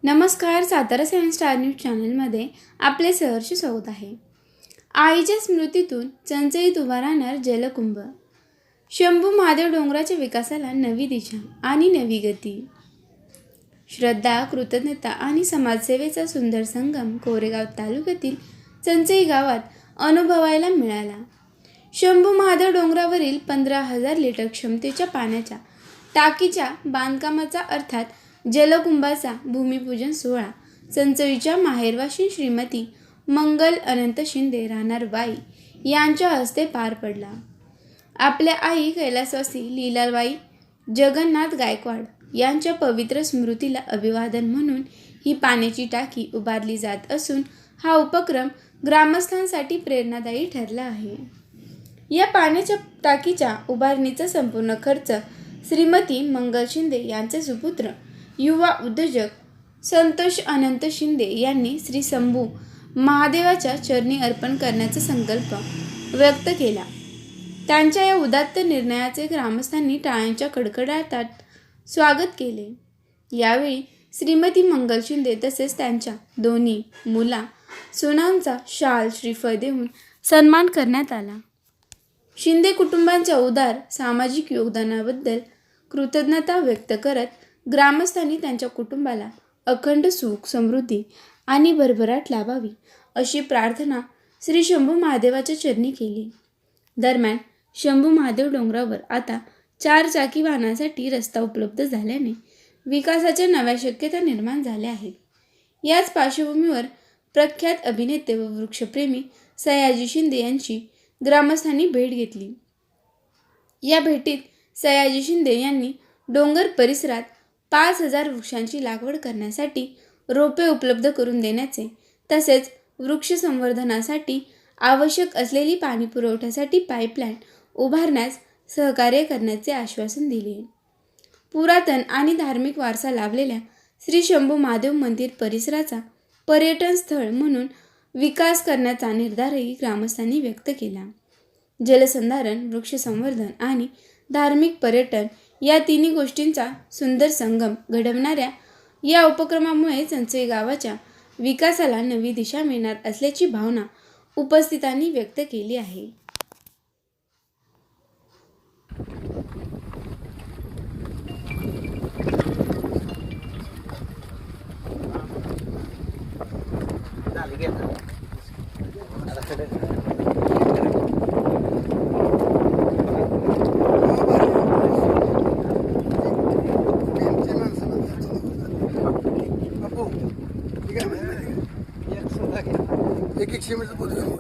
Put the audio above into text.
नमस्कार, Satara science star news चॅनलमध्ये आपले सहर्ष स्वागत आहे. आईच्या स्मृतीतून चंचईत उभा राहणार जलकुंभ. शंभू महादेव डोंगराच्या विकासाला नवी दिशा आणि नवी गती. श्रद्धा, कृतज्ञता आणि समाजसेवेचा सुंदर संगम कोरेगाव तालुक्यातील चंचई गावात अनुभवायला मिळाला. शंभू महादेव डोंगरावरील 15,000 लिटर क्षमतेच्या पाण्याच्या टाकीच्या बांधकामाचा अर्थात जलकुंभाचा भूमिपूजन सोहळा चंचईच्या माहेरवाशीन श्रीमती मंगल अनंत शिंदे राहणार वाई यांच्या हस्ते पार पडला. आपल्या आई कैलासवासी लीलाबाई जगन्नाथ गायकवाड यांच्या पवित्र स्मृतीला अभिवादन म्हणून ही पाण्याची टाकी उभारली जात असून हा उपक्रम ग्रामस्थांसाठी प्रेरणादायी ठरला आहे. या पाण्याच्या टाकीच्या उभारणीचा संपूर्ण खर्च श्रीमती मंगल शिंदे यांचे सुपुत्र युवा उद्योजक संतोष अनंत शिंदे यांनी श्री शंभू महादेवाच्या चरणी अर्पण करण्याचा संकल्प व्यक्त केला. त्यांच्या या उदात्त निर्णयाचे ग्रामस्थांनी टाळ्यांच्या कडकडाटात स्वागत केले. यावेळी श्रीमती मंगल शिंदे तसेच त्यांच्या दोन्ही मुला सुनांचा शाल श्रीफळ देऊन सन्मान करण्यात आला. शिंदे कुटुंबांच्या उदार सामाजिक योगदानाबद्दल कृतज्ञता व्यक्त करत ग्रामस्थांनी त्यांच्या कुटुंबाला अखंड सुख, समृद्धी आणि भरभराट लाभावी अशी प्रार्थना श्री शंभू महादेवाच्या चरणी केली. दरम्यान शंभू महादेव डोंगरावर आता 4 चाकी वाहनांसाठी रस्ता उपलब्ध झाल्याने विकासाच्या नव्या शक्यता निर्माण झाल्या आहेत. याच पार्श्वभूमीवर प्रख्यात अभिनेते व वृक्षप्रेमी सयाजी शिंदे यांची ग्रामस्थांनी भेट घेतली. या भेटीत सयाजी शिंदे यांनी डोंगर परिसरात 5,000 वृक्षांची लागवड करण्यासाठी रोपे उपलब्ध करून देण्याचे तसेच वृक्ष संवर्धनासाठी आवश्यक असलेली पाणी पुरवठ्यासाठी पाईपलाईन उभारण्यास सहकार्य करण्याचे आश्वासन दिले. पुरातन आणि धार्मिक वारसा लाभलेल्या श्री शंभू महादेव मंदिर परिसराचा पर्यटन स्थळ म्हणून विकास करण्याचा निर्धारही ग्रामस्थांनी व्यक्त केला. जलसंधारण, वृक्ष संवर्धन आणि धार्मिक पर्यटन या तिन्ही गोष्टींचा सुंदर संगम घडवणाऱ्या या उपक्रमामुळे चंचई गावाच्या विकासाला नवी दिशा मिळणार असल्याची भावना उपस्थितांनी व्यक्त केली आहे. एक 100 बोलू